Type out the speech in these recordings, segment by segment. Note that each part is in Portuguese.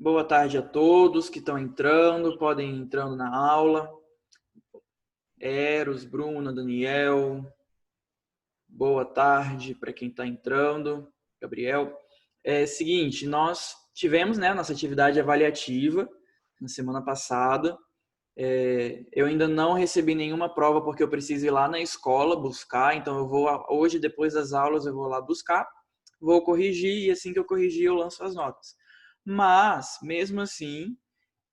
Boa tarde a todos que estão entrando, podem ir entrando na aula. Eros, Bruna, Daniel. Boa tarde para quem está entrando. Gabriel. Seguinte, nós tivemos nossa atividade avaliativa na semana passada. Eu ainda não recebi nenhuma prova porque eu preciso ir lá na escola buscar. Então, hoje, depois das aulas, eu vou lá buscar, vou corrigir e assim que eu corrigir, eu lanço as notas. Mas, mesmo assim,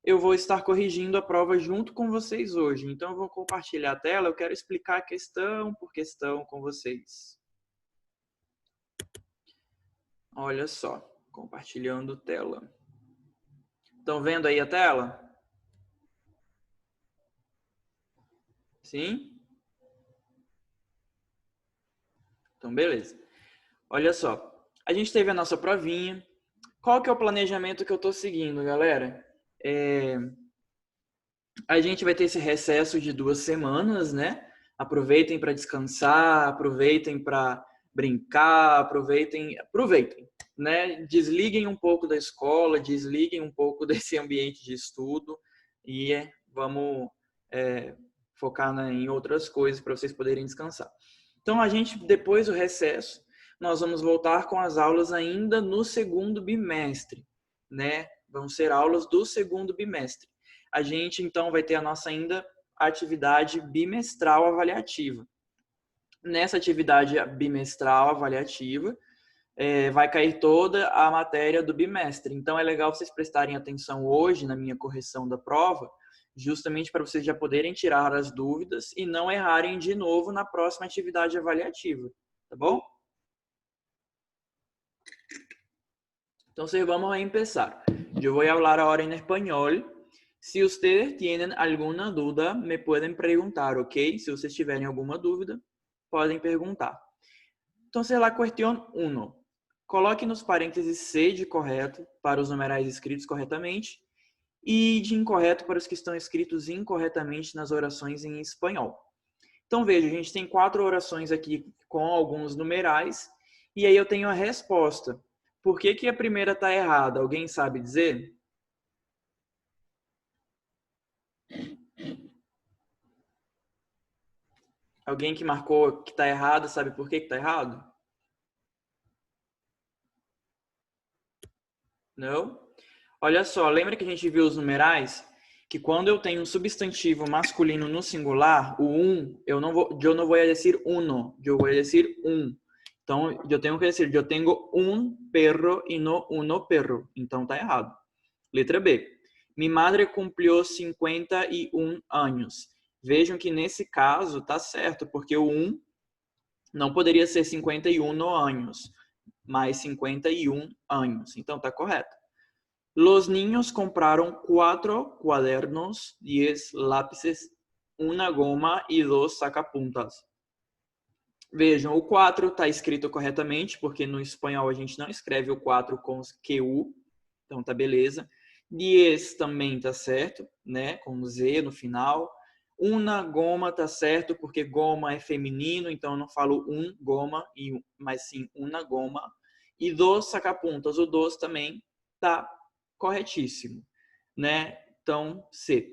eu vou estar corrigindo a prova junto com vocês hoje. Então, eu vou compartilhar a tela. Eu quero explicar questão por questão com vocês. Olha só, compartilhando tela. Estão vendo aí a tela? Sim? Então, beleza. Olha só, a gente teve a nossa provinha. Qual que é o planejamento que eu estou seguindo, galera? A gente vai ter esse recesso de 2 semanas, né? Aproveitem para descansar, aproveitem para brincar, aproveitem, né? Desliguem um pouco da escola, desliguem um pouco desse ambiente de estudo e vamos focar em outras coisas para vocês poderem descansar. Então, a gente, depois do recesso, nós vamos voltar com as aulas ainda no segundo bimestre, né? Vão ser aulas do segundo bimestre. A gente, então, vai ter a nossa ainda atividade bimestral avaliativa. Nessa atividade bimestral avaliativa, vai cair toda a matéria do bimestre. Então, é legal vocês prestarem atenção hoje na minha correção da prova, justamente para vocês já poderem tirar as dúvidas e não errarem de novo na próxima atividade avaliativa. Tá bom? Entonces vamos a empezar. Yo voy a hablar ahora en español. Si ustedes tienen alguna duda, me pueden preguntar, ¿ok? Si ustedes tiverem alguma dúvida, podem perguntar. Entonces, la cuestión 1. Coloque nos parênteses C de correto para os numerais escritos corretamente e de incorreto para os que estão escritos incorretamente nas orações em espanhol. Então, veja, a gente tem 4 orações aqui com alguns numerais e aí eu tenho a resposta. Por que a primeira está errada? Alguém sabe dizer? Alguém que marcou que está errado, sabe por que está errado? Não? Olha só, lembra que a gente viu os numerais? Que quando eu tenho um substantivo masculino no singular, o eu não vou dizer uno, eu vou dizer um. Então, eu tenho que dizer, eu tenho um perro e não uno perro. Então, tá errado. Letra B. Mi madre cumpriu 51 anos. Vejam que nesse caso tá certo, porque o não poderia ser 51 anos, mas 51 anos. Então, tá correto. Los niños compraron 4 cuadernos, 10 lápices, una goma e 2 sacapuntas. Vejam, o 4 está escrito corretamente, porque no espanhol a gente não escreve o 4 com QU, então tá beleza. 10 também tá certo, né, com Z no final. Una goma tá certo, porque goma é feminino, então eu não falo goma, mas sim una goma. E 2 sacapuntas, o 2 também tá corretíssimo, né? Então, C.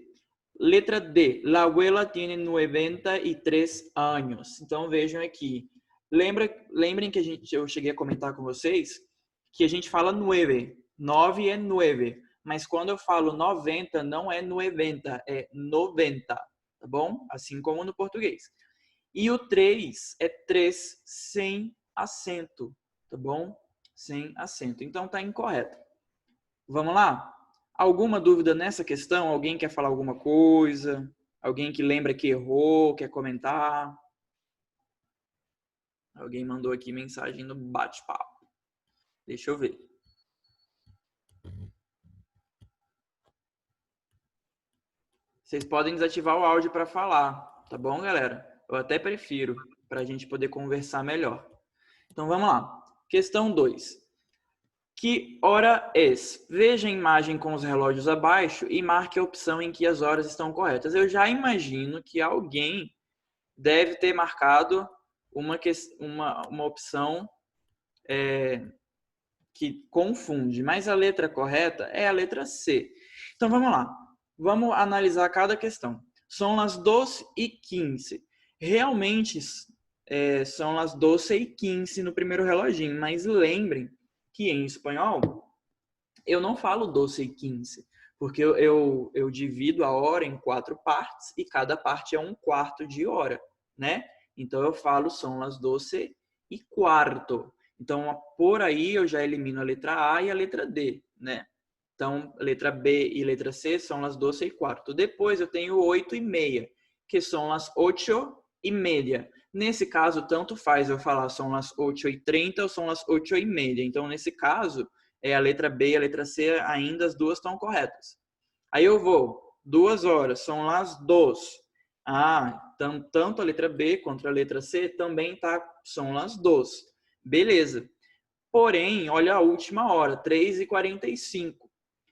Letra D. La abuela tiene 93 anos. Então, vejam aqui. Lembrem que eu cheguei a comentar com vocês que a gente fala 9. 9 é 9. Mas quando eu falo 90, não é 90, é 90. Tá bom? Assim como no português. E o 3 é 3 sem acento. Tá bom? Sem acento. Então, tá incorreto. Vamos lá? Alguma dúvida nessa questão? Alguém quer falar alguma coisa? Alguém que lembra que errou, quer comentar? Alguém mandou aqui mensagem no bate-papo. Deixa eu ver. Vocês podem desativar o áudio para falar, tá bom, galera? Eu até prefiro, para a gente poder conversar melhor. Então, vamos lá. Questão 2. Que hora é? Veja a imagem com os relógios abaixo e marque a opção em que as horas estão corretas. Eu já imagino que alguém deve ter marcado uma opção que confunde, mas a letra correta é a letra C. Então vamos lá. Vamos analisar cada questão. São as 12h15. Realmente são as 12h15 no primeiro reloginho, mas lembrem que em espanhol eu não falo 12h15, porque eu divido a hora em 4 partes e cada parte é 1/4 de hora, né? Então eu falo são as 12h15. Então por aí eu já elimino a letra A e a letra D, né? Então letra B e letra C são as 12h15. Depois eu tenho 8h30, que são as 8h30. Nesse caso, tanto faz eu falar são as 8h30 ou são as 8h30. Então, nesse caso, a letra B e a letra C ainda as duas estão corretas. Aí eu vou, 2 horas, são as 2. Tanto a letra B quanto a letra C também são as 2. Beleza. Porém, olha a última hora, 3h45.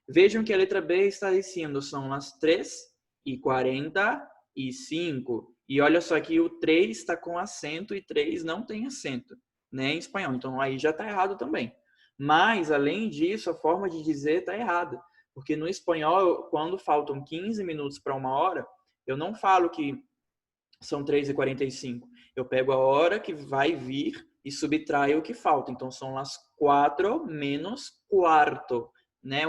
Vejam que a letra B está dizendo são as 3h45. E olha só que o 3 está com acento e 3 não tem acento, né, em espanhol. Então aí já está errado também. Mas, além disso, a forma de dizer está errada. Porque no espanhol, quando faltam 15 minutos para 1 hora, eu não falo que são 3h45. Eu pego a hora que vai vir e subtraio o que falta. Então, são as 4 menos quarto. Né?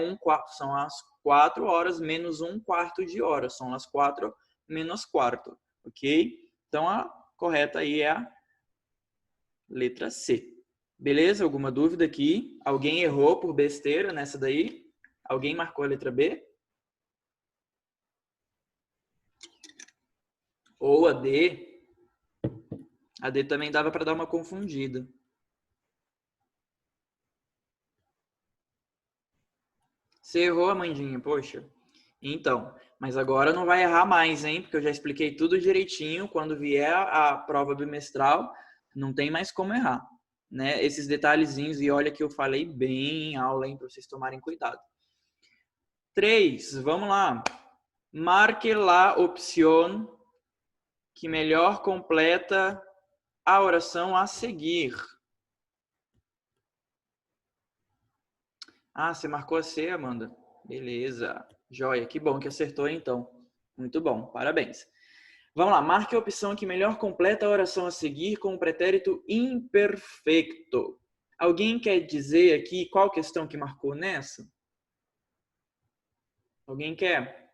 São as 4 horas menos 1/4 de hora. São as 4 menos quarto. Ok? Então, a correta aí é a letra C. Beleza? Alguma dúvida aqui? Alguém errou por besteira nessa daí? Alguém marcou a letra B? Ou a D? A D também dava para dar uma confundida. Você errou, Amandinha? Poxa. Então, mas agora não vai errar mais, hein? Porque eu já expliquei tudo direitinho. Quando vier a prova bimestral, não tem mais como errar, né? Esses detalhezinhos, e olha que eu falei bem em aula, hein? Para vocês tomarem cuidado. 3, vamos lá. Marque la opción que melhor completa a oração a seguir. Você marcou a C, Amanda? Beleza. Joia. Que bom que acertou, então. Muito bom. Parabéns. Vamos lá. Marque a opção que melhor completa a oração a seguir com o pretérito imperfeito. Alguém quer dizer aqui qual questão que marcou nessa? Alguém quer?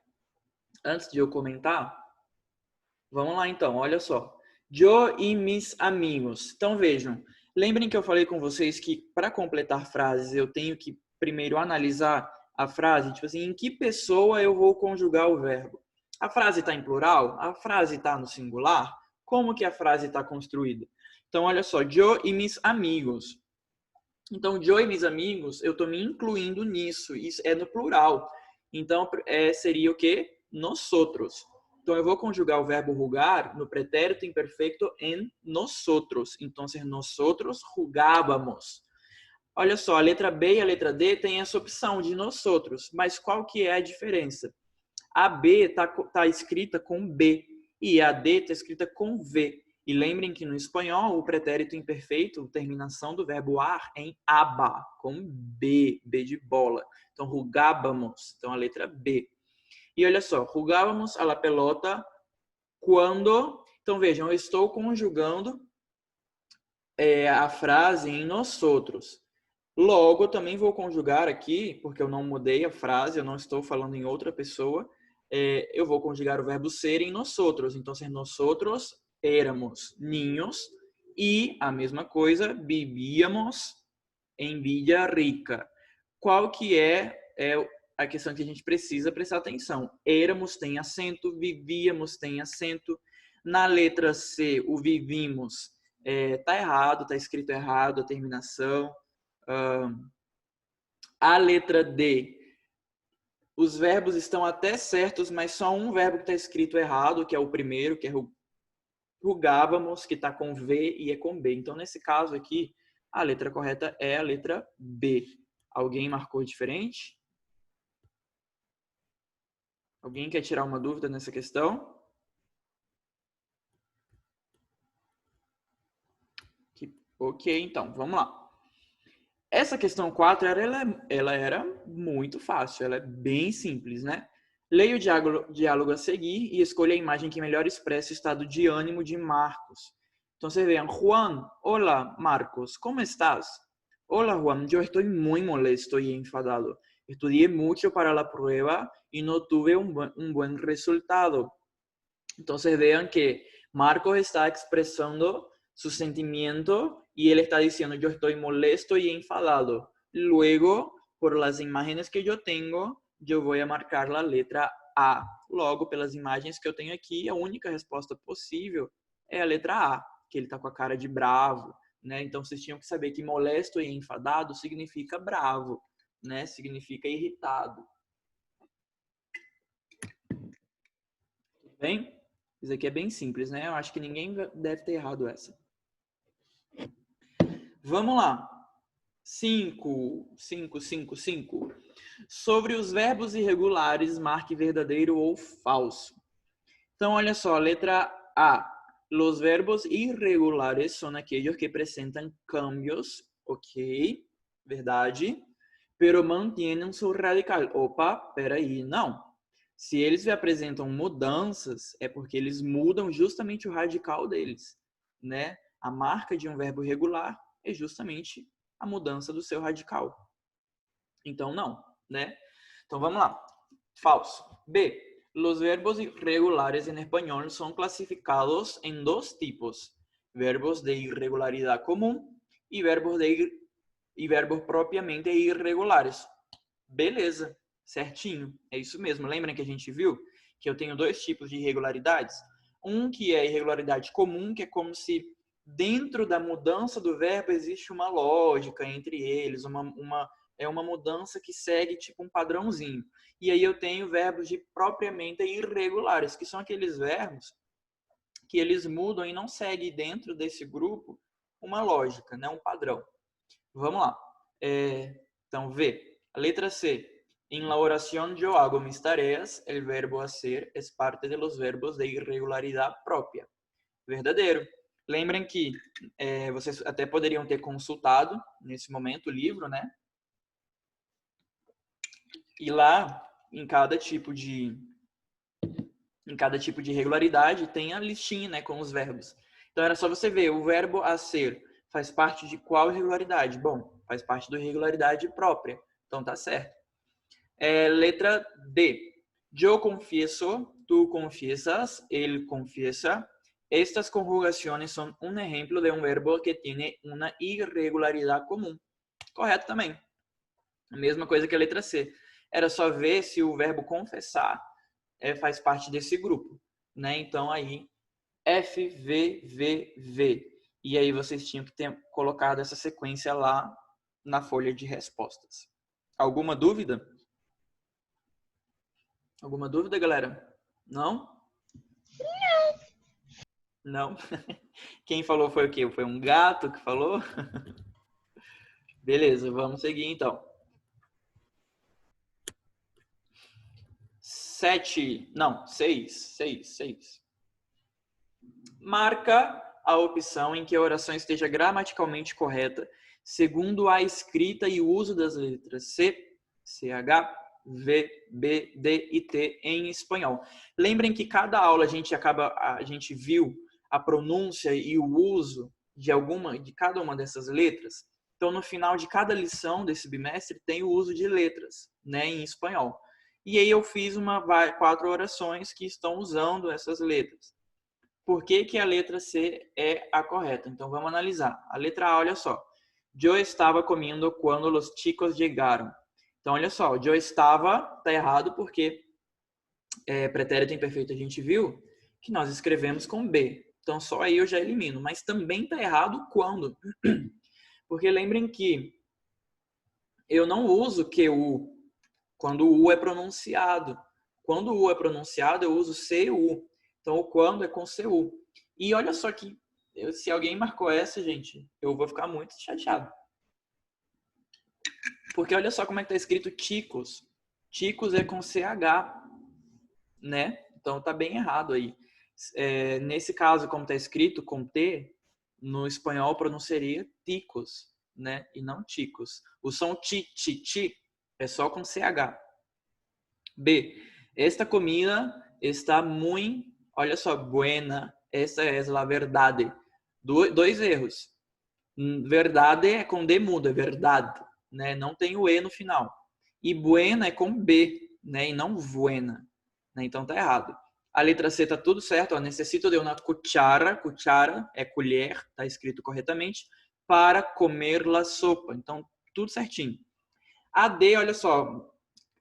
Antes de eu comentar, vamos lá, então. Olha só. Yo e mis amigos. Então, vejam. Lembrem que eu falei com vocês que para completar frases eu tenho que primeiro analisar a frase, tipo assim, em que pessoa eu vou conjugar o verbo? A frase está em plural? A frase está no singular? Como que a frase está construída? Então, olha só, yo e mis amigos. Então, yo e mis amigos, eu estou me incluindo nisso. Isso é no plural. Então, seria o quê? Nosotros. Então, eu vou conjugar o verbo jugar no pretérito imperfeito em nosotros. Então, nosotros jugábamos. Olha só, a letra B e a letra D tem essa opção de nosotros. Mas qual que é a diferença? A B está escrita com B e a D está escrita com V. E lembrem que no espanhol o pretérito imperfeito, terminação do verbo ar, é em aba, com B, B de bola. Então, jugábamos, então a letra B. E olha só, jugábamos a la pelota quando... Então, vejam, eu estou conjugando a frase em nosotros. Logo, eu também vou conjugar aqui, porque eu não mudei a frase, eu não estou falando em outra pessoa, eu vou conjugar o verbo ser em nosotros. Então, ser nosotros éramos niños e a mesma coisa, vivíamos em Villa Rica. Qual que é a questão que a gente precisa prestar atenção? Éramos tem acento, vivíamos tem acento. Na letra C, o vivimos tá errado, tá escrito errado a terminação. A letra D, os verbos estão até certos, mas só um verbo que está escrito errado, que é o primeiro, que é rugávamos, que está com V e é com B. Então, nesse caso aqui, a letra correta é a letra B. Alguém marcou diferente? Alguém quer tirar uma dúvida nessa questão? Ok, então, vamos lá. Essa questão 4, ela era muito fácil, ela é bem simples, né? Leia o diálogo a seguir e escolha a imagem que melhor expressa o estado de ânimo de Marcos. Entonces vean, Juan, hola Marcos, ¿cómo estás? Hola Juan, yo estoy muy molesto y enfadado. Estudié mucho para la prueba y no tuve un buen resultado. Entonces vean que Marcos está expresando su sentimiento y él está diciendo yo estoy molesto y enfadado. Luego, por las imágenes que yo tengo, eu vou marcar a letra A. Logo, pelas imagens que eu tenho aqui, a única resposta possível é a letra A, que ele está com a cara de bravo, né? Então, vocês tinham que saber que molesto e enfadado significa bravo, né? Significa irritado. Tudo bem? Isso aqui é bem simples, né? Eu acho que ninguém deve ter errado essa. Vamos lá. 5. Sobre os verbos irregulares, marque verdadeiro ou falso. Então, olha só, letra A. Los verbos irregulares são aqueles que apresentam cambios, ok, verdade, pero mantienen su radical. Opa, peraí, não. Se eles apresentam mudanças, é porque eles mudam justamente o radical deles, né? A marca de um verbo regular é justamente a mudança do seu radical. Então, não, né? Então, vamos lá. Falso. B. Los verbos irregulares en español son clasificados en dos tipos. Verbos de irregularidad común y verbos propriamente irregulares. Beleza, certinho. É isso mesmo. Lembra que a gente viu que eu tenho dois tipos de irregularidades? Um que é irregularidade comum, que é como se dentro da mudança do verbo existe uma lógica entre eles, é uma mudança que segue tipo um padrãozinho. E aí eu tenho verbos de propriamente irregulares, que são aqueles verbos que eles mudam e não seguem dentro desse grupo uma lógica, né? Um padrão. Vamos lá. Então, V. A letra C. En la oración yo hago mis tareas, el verbo hacer es parte de los verbos de irregularidad propia. Verdadeiro. Lembrem que vocês até poderiam ter consultado nesse momento o livro, né? E lá, em cada tipo de irregularidade, tem a listinha, né, com os verbos. Então, era só você ver, o verbo a ser faz parte de qual irregularidade? Bom, faz parte da irregularidade própria. Então, tá certo. Letra D. Yo confieso, tú confiesas, él confiesa. Estas conjugaciones son un ejemplo de un verbo que tiene una irregularidad común. Correto também. A mesma coisa que a letra C. Era só ver se o verbo confessar faz parte desse grupo, né? Então, aí, F, V, V, V. E aí vocês tinham que ter colocado essa sequência lá na folha de respostas. Alguma dúvida? Alguma dúvida, galera? Não? Não? Quem falou foi o quê? Foi um gato que falou? Beleza, vamos seguir então. 6. Marca a opção em que a oração esteja gramaticalmente correta, segundo a escrita e o uso das letras C, CH, V, B, D e T em espanhol. Lembrem que cada aula a gente viu a pronúncia e o uso de cada uma dessas letras. Então, no final de cada lição desse bimestre, tem o uso de letras, né, em espanhol. E aí eu fiz 4 orações que estão usando essas letras. Por que que a letra C é a correta? Então, vamos analisar. A letra A, olha só. Eu estava comendo quando os chicos chegaram. Então, olha só. Eu estava, tá errado porque pretérito imperfeito a gente viu que nós escrevemos com B. Então, só aí eu já elimino. Mas também tá errado quando. Porque lembrem que eu não uso QU quando o U é pronunciado. Quando o U é pronunciado, eu uso CU. Então, o quando é com CU. E olha só que, se alguém marcou essa, gente, eu vou ficar muito chateado. Porque olha só como é que tá escrito chicos. Chicos é com CH, né? Então, tá bem errado aí. Nesse caso, como tá escrito com T, no espanhol pronunciaria ticos, né? E não ticos. O som ti, ti, ti é só com CH. B. Esta comida está muito, olha só, buena. Esta é a verdade. Dois erros. Verdade é com D mudo, é verdade, né? Não tem o E no final. E buena é com B, né? E não buena, né? Então tá errado. A letra C tá tudo certo, ó. Necessito de uma cuchara, cuchara é colher, tá escrito corretamente, para comer la sopa. Então, tudo certinho. A D, olha só,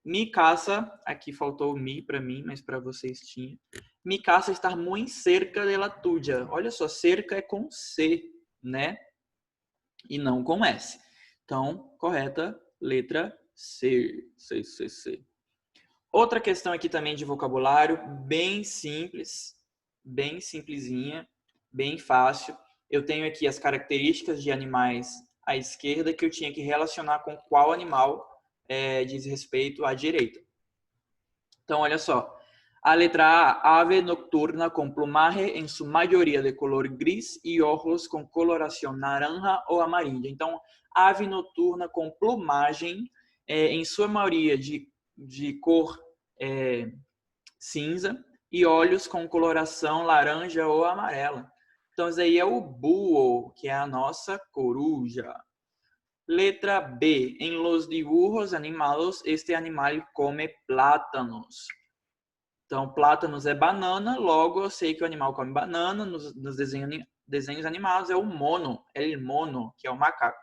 mi casa, aqui faltou o mi para mim, mas para vocês tinha. Mi casa está muito cerca de la tuya. Olha só, cerca é com C, né? E não com S. Então, correta, letra C. C, C, C. Outra questão aqui também de vocabulário, bem simples, bem simplesinha, bem fácil. Eu tenho aqui as características de animais à esquerda que eu tinha que relacionar com qual animal diz respeito à direita. Então, olha só. A letra A, ave nocturna com plumaje em sua maioria de color gris e ojos com coloração naranja ou amarilla. Então, ave noturna com plumagem em sua maioria de cor cinza e olhos com coloração laranja ou amarela. Então, isso aí é o búho, que é a nossa coruja. Letra B. Em los dibujos animados, este animal come plátanos. Então, plátanos é banana, logo eu sei que o animal come banana. Nos desenhos animados é o mono, el mono, que é o macaco.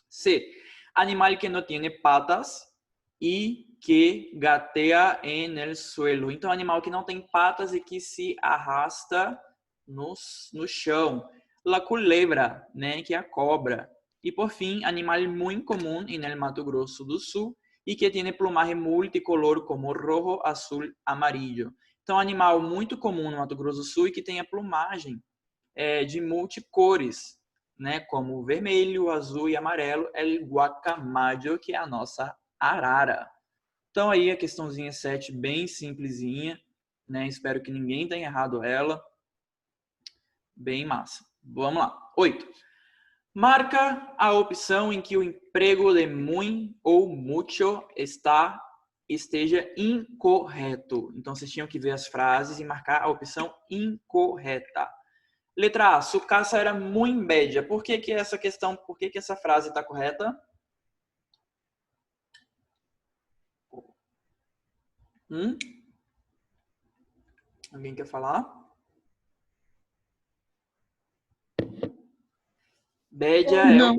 C. Animal que não tem patas e que gatea en el suelo. Então, animal que não tem patas e que se arrasta no chão. La culebra, né, que é a cobra. E, por fim, animal muito comum en el Mato Grosso do Sul e que tem plumaje multicolor como rojo, azul, amarillo. Então, animal muito comum no Mato Grosso do Sul e que tem a plumagem de multicores, né, como vermelho, azul e amarelo, é o guacamayo, que é a nossa arara. Então, aí a questãozinha 7, bem simplesinha, né? Espero que ninguém tenha errado ela. Bem massa. Vamos lá. 8. Marca a opção em que o emprego de muy ou mucho esteja incorreto. Então, vocês tinham que ver as frases e marcar a opção incorreta. Letra A. Su casa era muito bella. Por que essa questão, por que essa frase está correta? Alguém quer falar? Bella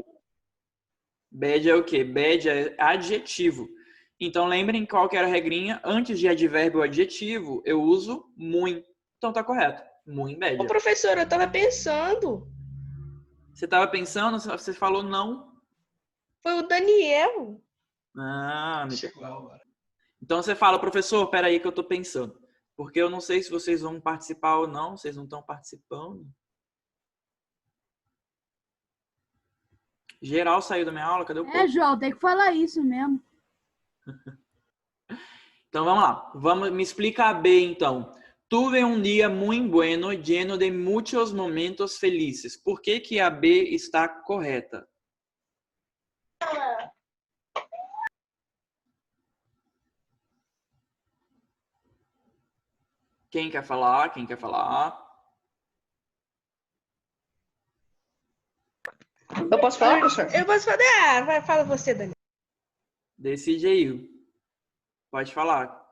Bad é o quê? Bad é adjetivo. Então, lembrem qual que era a regrinha. Antes de advérbio ou adjetivo, eu uso muito. Então, tá correto. Muito bad. Ô, professor, eu tava pensando. Você tava pensando? Você falou não? Foi o Daniel. Ah, então você fala, professor, peraí que eu tô pensando. Porque eu não sei se vocês vão participar ou não. Vocês não estão participando. Geral saiu da minha aula, cadê o povo? João, tem que falar isso mesmo. Então vamos lá. Me explica a B então. Tuve um dia muito bueno, lleno de muitos momentos felizes. Por que a B está correta? Quem quer falar? Quem quer falar? Eu posso falar, professor? Eu posso falar. Fala você, Daniel. Decide aí. Pode falar.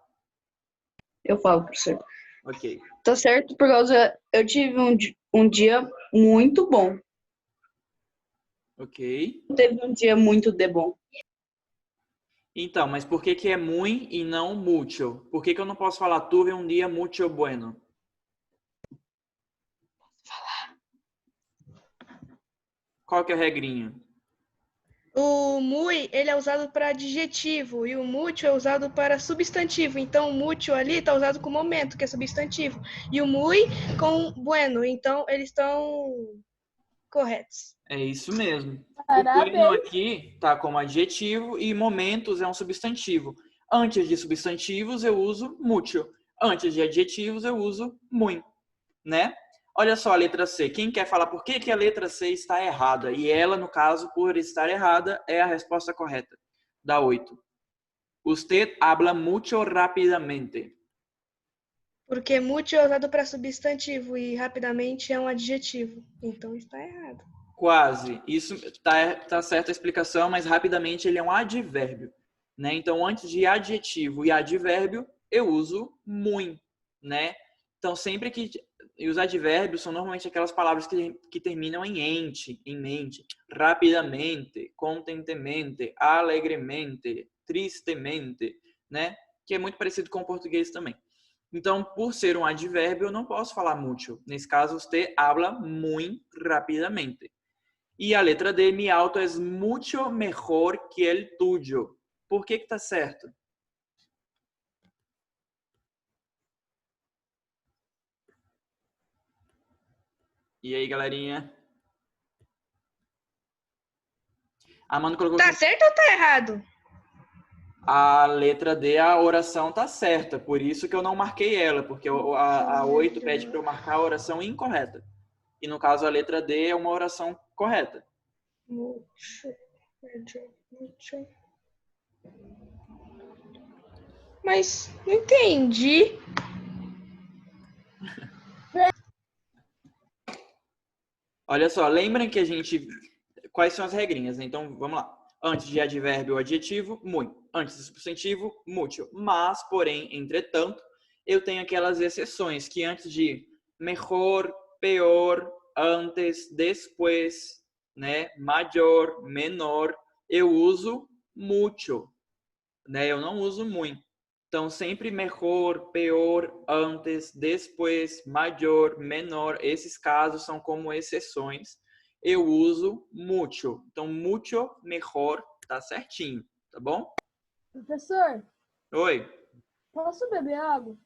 Eu falo, professor. Ok. Tá certo, por causa eu tive um dia muito bom. Ok. Teve um dia muito de bom. Então, mas por que é muito e não mucho? Por que eu não posso falar tuve um dia muito bueno? Qual que é a regrinha? O muy, ele é usado para adjetivo e o mucho é usado para substantivo. Então, o mucho ali está usado com momento, que é substantivo. E o muy com bueno. Então, eles estão corretos. É isso mesmo. Parabéns. O bueno aqui tá como adjetivo e momentos é um substantivo. Antes de substantivos eu uso mucho. Antes de adjetivos eu uso muy, né? Olha só a letra C. Quem quer falar por que a letra C está errada? E ela, no caso, por estar errada, é a resposta correta. Da 8. Usted habla mucho rápidamente. Porque muito é usado para substantivo e rapidamente é um adjetivo. Então está errado. Quase. Isso tá certa a explicação, mas rapidamente ele é um advérbio, né? Então, antes de adjetivo e advérbio, eu uso muito, né? Então, sempre que e os advérbios são normalmente aquelas palavras que terminam em ente, em mente. Rapidamente, contentemente, alegremente, tristemente, né? Que é muito parecido com o português também. Então, por ser um advérbio, eu não posso falar mucho. Nesse caso, você habla muy rapidamente. E a letra D, mi auto es mucho mejor que el tuyo. Por que tá certo? E aí, galerinha? Amanda colocou Tá que certo ou tá errado? a letra D, a oração tá certa. Por isso que eu não marquei ela, porque a 8 pede para eu marcar a oração incorreta. E no caso, a letra D é uma oração correta. Muito. Mas não entendi. Olha só, lembrem que a gente... Quais são as regrinhas, né? Então, vamos lá. Antes de advérbio ou adjetivo, muito. Antes de substantivo, mucho. Mas, porém, entretanto, eu tenho aquelas exceções que antes de mejor, peor, antes, después, né? Maior, menor, eu uso mucho, né? Eu não uso muito. Então, sempre mejor, peor, antes, después, maior, menor. Esses casos são como exceções. Eu uso mucho. Então, mucho mejor tá certinho, tá bom? Professor, Oi, posso beber água?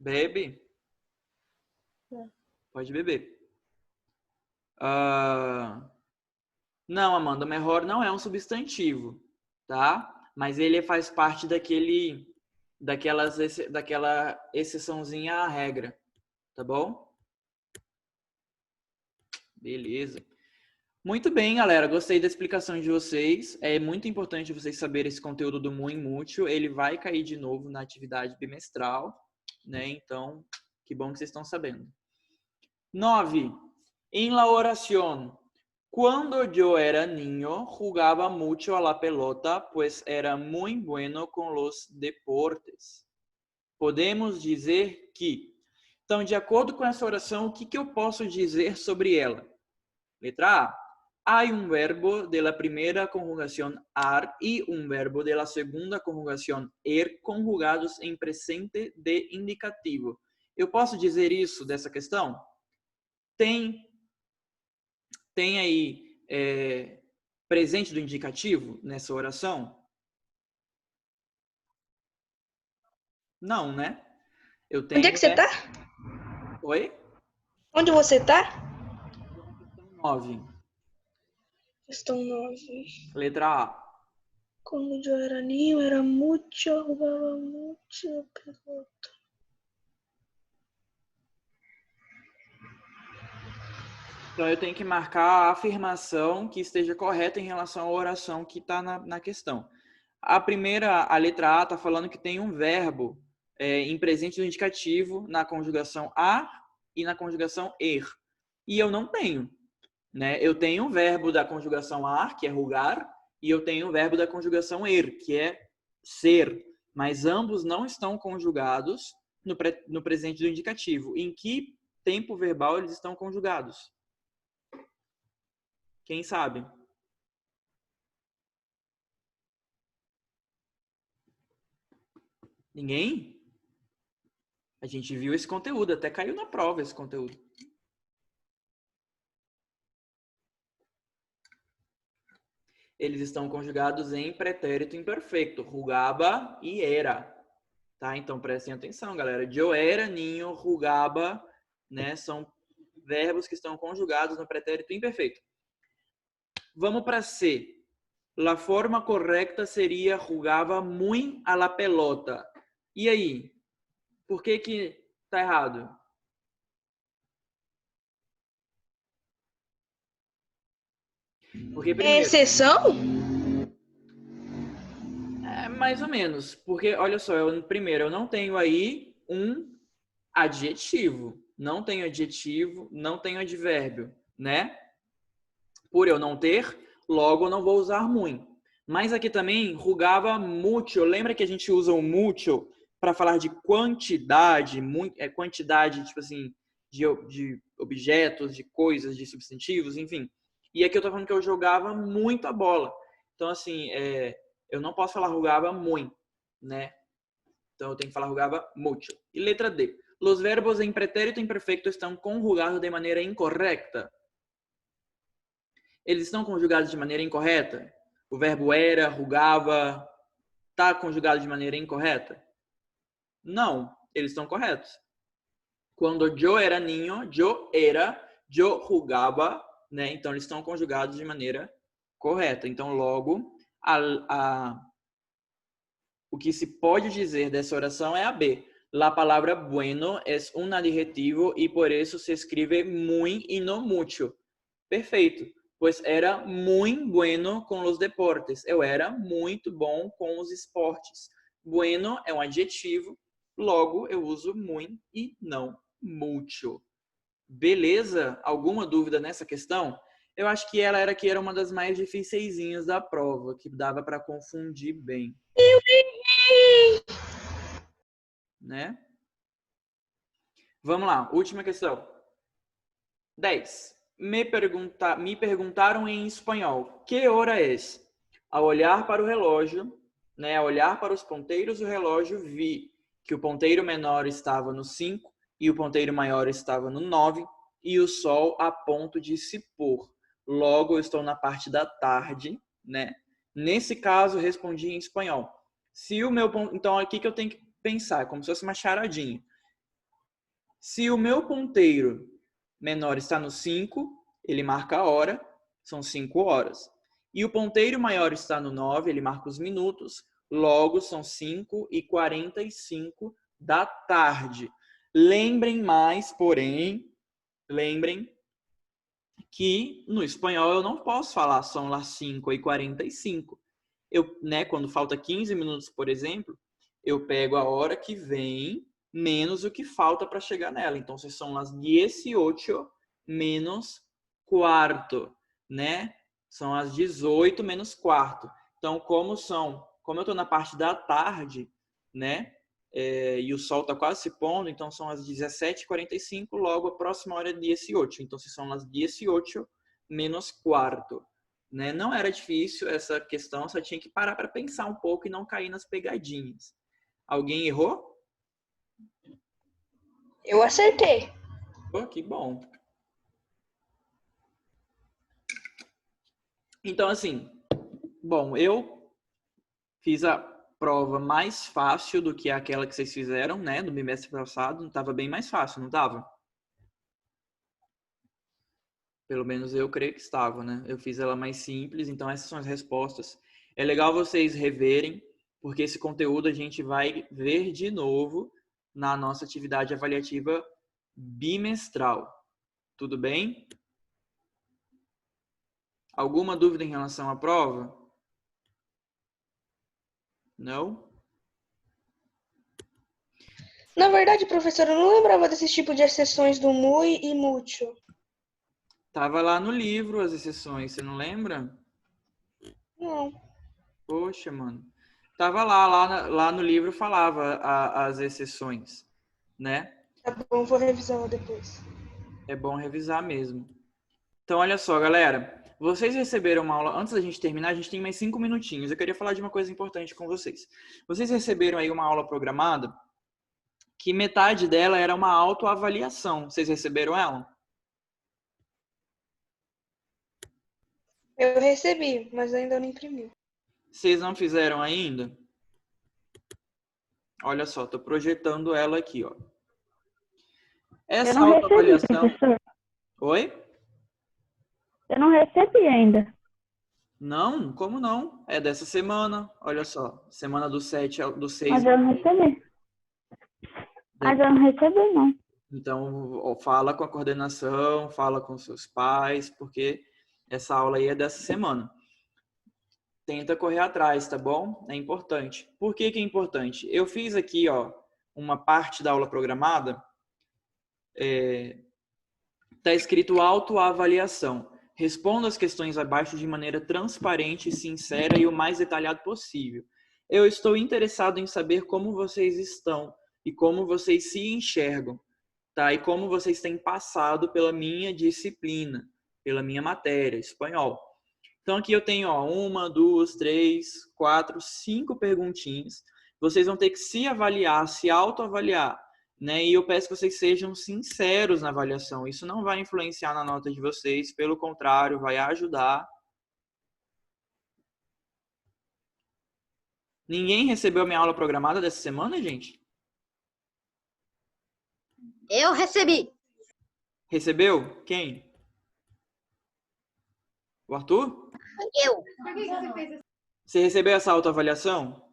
bebe? É. Pode beber. Não, Amanda, mejor não é um substantivo, tá? Mas ele faz parte daquela exceçãozinha à regra, tá bom? Beleza. Muito bem, galera. Gostei da explicação de vocês. É muito importante vocês saberem esse conteúdo do Muy Mútil. Ele vai cair de novo na atividade bimestral, né? Então, que bom que vocês estão sabendo. 9. En la oración. Cuando yo era niño, jugaba mucho a la pelota, pues era muy bueno con los deportes. Podemos dizer que. Então, de acordo com essa oração, o que eu posso dizer sobre ela? Letra A. Hay un verbo de la primera conjugación ar y un verbo de la segunda conjugación er conjugados em presente de indicativo. Eu posso dizer isso dessa questão? Tem aí presente do indicativo nessa oração? Não, né? Eu tenho... Onde é que você tá? Oi? Onde você tá? 9. Questão 9. Letra A. Quando eu era ninho, era muito, jogava muito a pelota. Então, eu tenho que marcar a afirmação que esteja correta em relação à oração que está na questão. A letra A está falando que tem um verbo em presente do indicativo na conjugação a e na conjugação er. E eu não tenho, né? Eu tenho um verbo da conjugação ar, que é rugar, e eu tenho um verbo da conjugação er, que é ser. Mas ambos não estão conjugados no presente do indicativo. Em que tempo verbal eles estão conjugados? Quem sabe? Ninguém? A gente viu esse conteúdo, até caiu na prova esse conteúdo. Eles estão conjugados em pretérito imperfeito, rugaba e era. Tá? Então prestem atenção, galera. Eu era, ninho, rugaba, né? São verbos que estão conjugados no pretérito imperfeito. Vamos para C. La forma correcta seria jugava muy a la pelota. E aí? Por que tá errado? Porque É primeiro, exceção? mais ou menos. Porque, olha só, primeiro, eu não tenho aí um adjetivo. Não tenho adjetivo, não tenho advérbio, né? Por eu não ter, logo eu não vou usar muito. Mas aqui também, rugava mucho. Lembra que a gente usa o mucho para falar de quantidade, quantidade, tipo assim, de objetos, de coisas, de substantivos, enfim. E aqui eu tô falando que eu jogava muito a bola. Então, assim, eu não posso falar rugava muito, né? Então eu tenho que falar rugava mucho. E letra D. Los verbos em pretérito imperfecto estão conjugados de maneira incorreta. Eles estão conjugados de maneira incorreta? O verbo era, rugava, está conjugado de maneira incorreta? Não, eles estão corretos. Quando eu era ninho, eu rugava, né? Então eles estão conjugados de maneira correta. Então logo o que se pode dizer dessa oração é a B. La palabra bueno es un adjetivo y por eso se escribe muy y no mucho. Perfeito. Pois era muito bueno com os deportes. Eu era muito bom com os esportes. Bueno é um adjetivo, logo eu uso muito e não mucho. Beleza? Alguma dúvida nessa questão? Eu acho que ela era uma das mais difíceisinhas da prova, que dava para confundir bem, né? Vamos lá, última questão. 10. Me perguntaram em espanhol, que hora é? Ao olhar para o relógio, né, ao olhar para os ponteiros do relógio, vi que o ponteiro menor estava no 5 e o ponteiro maior estava no 9 e o sol a ponto de se pôr. Logo, eu estou na parte da tarde, né? Nesse caso, respondi em espanhol. Então, aqui que eu tenho que pensar, como se fosse uma charadinha. Se o meu ponteiro menor está no 5, ele marca a hora, são 5 horas. E o ponteiro maior está no 9, ele marca os minutos, logo são 5:45 da tarde. Lembrem mais, porém, que no espanhol eu não posso falar são lá 5:45. Quando falta 15 minutos, por exemplo, eu pego a hora que vem menos o que falta para chegar nela. Então, se são as 18 menos quarto, né? São as 18 menos quarto. Então, como eu estou na parte da tarde, né? E o sol está quase se pondo, então são as 17:45, logo a próxima hora é 18. Então, se são as 18 menos quarto. Né? Não era difícil essa questão, só tinha que parar para pensar um pouco e não cair nas pegadinhas. Alguém errou? Eu acertei. Oh, que bom. Então, assim, bom, eu fiz a prova mais fácil do que aquela que vocês fizeram, né, do bimestre passado. Estava bem mais fácil, não estava? Pelo menos eu creio que estava, né? Eu fiz ela mais simples, então essas são as respostas. É legal vocês reverem, porque esse conteúdo a gente vai ver de novo na nossa atividade avaliativa bimestral. Tudo bem? Alguma dúvida em relação à prova? Não? Na verdade, professor, eu não lembrava desse tipo de exceções do muy e mucho. Tava lá no livro as exceções, você não lembra? Não. Poxa, mano. Tava lá no livro falava as exceções, né? Tá bom, vou revisar depois. É bom revisar mesmo. Então, olha só, galera. Vocês receberam uma aula... Antes da gente terminar, a gente tem mais 5 minutinhos. Eu queria falar de uma coisa importante com vocês. Vocês receberam aí uma aula programada que metade dela era uma autoavaliação. Vocês receberam ela? Eu recebi, mas ainda não imprimi. Vocês não fizeram ainda? Olha só, tô projetando ela aqui, ó. Essa Eu não recebi, autoavaliação... professor. Oi? Eu não recebi ainda. Não? Como não? É dessa semana. Olha só. Semana do 7 do 6. Mas eu não recebi. Mas eu não recebi, não. Então, fala com a coordenação, fala com seus pais, porque Essa aula aí é dessa semana. Tenta correr atrás, tá bom? É importante. Por que que é importante? Eu fiz aqui, ó, uma parte da aula programada. Tá escrito autoavaliação. Responda as questões abaixo de maneira transparente, sincera e o mais detalhado possível. Eu estou interessado em saber como vocês estão e como vocês se enxergam, tá? E como vocês têm passado pela minha disciplina, pela minha matéria, espanhol. Então aqui eu tenho, ó, 1, 2, 3, 4, 5 perguntinhas. Vocês vão ter que se avaliar, se autoavaliar, né? E eu peço que vocês sejam sinceros na avaliação. Isso não vai influenciar na nota de vocês, pelo contrário, vai ajudar. Ninguém recebeu a minha aula programada dessa semana, gente? Eu recebi. Recebeu? Quem? O Arthur? Eu. Você recebeu essa autoavaliação?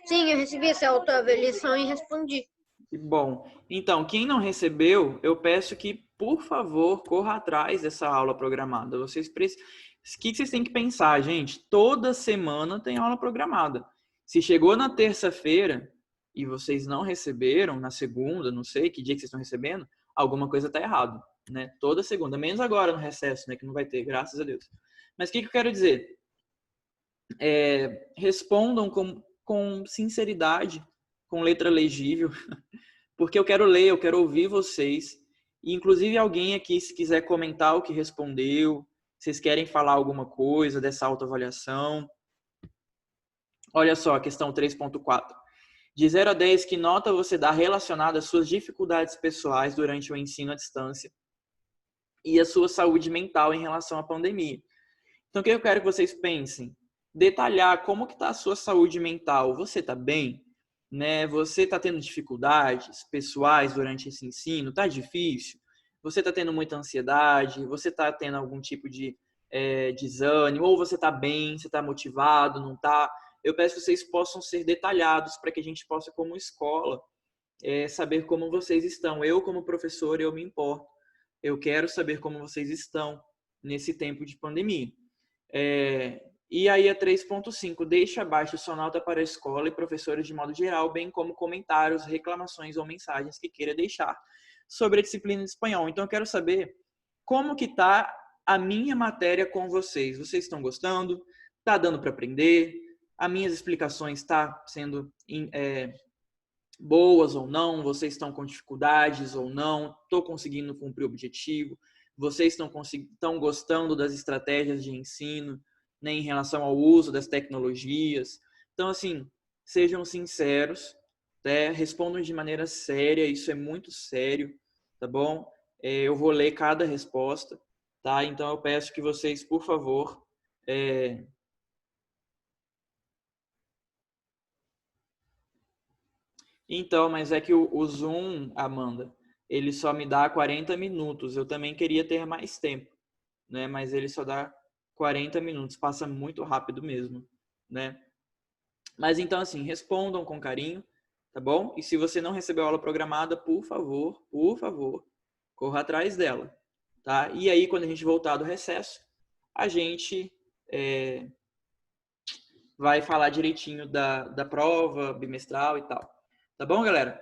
Sim, eu recebi essa autoavaliação e respondi. Que bom. Então, quem não recebeu, eu peço que, por favor, corra atrás dessa aula programada. Vocês precisam... O que vocês têm que pensar, gente? Toda semana tem aula programada. Se chegou na terça-feira e vocês não receberam, na segunda, não sei que dia que vocês estão recebendo, alguma coisa está errada, né? Toda segunda, menos agora no recesso, né? Que não vai ter, graças a Deus. Mas o que eu quero dizer? Respondam com sinceridade, com letra legível, porque eu quero ler, eu quero ouvir vocês. E, inclusive, alguém aqui, se quiser comentar o que respondeu, vocês querem falar alguma coisa dessa autoavaliação. Olha só, a questão 3.4. De 0 a 10, que nota você dá relacionada às suas dificuldades pessoais durante o ensino à distância e a sua saúde mental em relação à pandemia? Então, o que eu quero que vocês pensem? Detalhar como que está a sua saúde mental. Você está bem? Né? Você está tendo dificuldades pessoais durante esse ensino? Está difícil? Você está tendo muita ansiedade? Você está tendo algum tipo de desânimo? Ou você está bem? Você está motivado? Não está? Eu peço que vocês possam ser detalhados para que a gente possa, como escola, saber como vocês estão. Eu, como professor, eu me importo. Eu quero saber como vocês estão nesse tempo de pandemia. E aí a 3.5, deixe abaixo sua nota para a escola e professores de modo geral, bem como comentários, reclamações ou mensagens que queira deixar sobre a disciplina de espanhol. Então eu quero saber como que está a minha matéria com vocês. Vocês estão gostando? Está dando para aprender? As minhas explicações estão sendo boas ou não? Vocês estão com dificuldades ou não? Estou conseguindo cumprir o objetivo? Vocês estão gostando das estratégias de ensino, né, em relação ao uso das tecnologias? Então, assim, sejam sinceros, né? Respondam de maneira séria, isso é muito sério, tá bom? Eu vou ler cada resposta, tá? Então, eu peço que vocês, por favor, Então, mas é que o Zoom, Amanda, ele só me dá 40 minutos. Eu também queria ter mais tempo, né? Mas ele só dá 40 minutos. Passa muito rápido mesmo, né? Mas então, assim, respondam com carinho, tá bom? E se você não recebeu a aula programada, por favor, corra atrás dela, tá? E aí, quando a gente voltar do recesso, a gente vai falar direitinho da prova bimestral e tal. Tá bom, galera?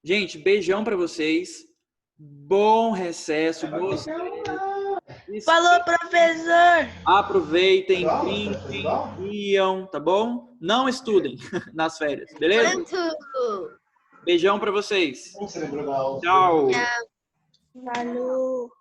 Gente, beijão pra vocês. Bom recesso. Boas férias. Falou, professor! Aproveitem, brinquem, riam, tá bom? Não estudem nas férias, beleza? Beijão pra vocês. Tchau. Falou!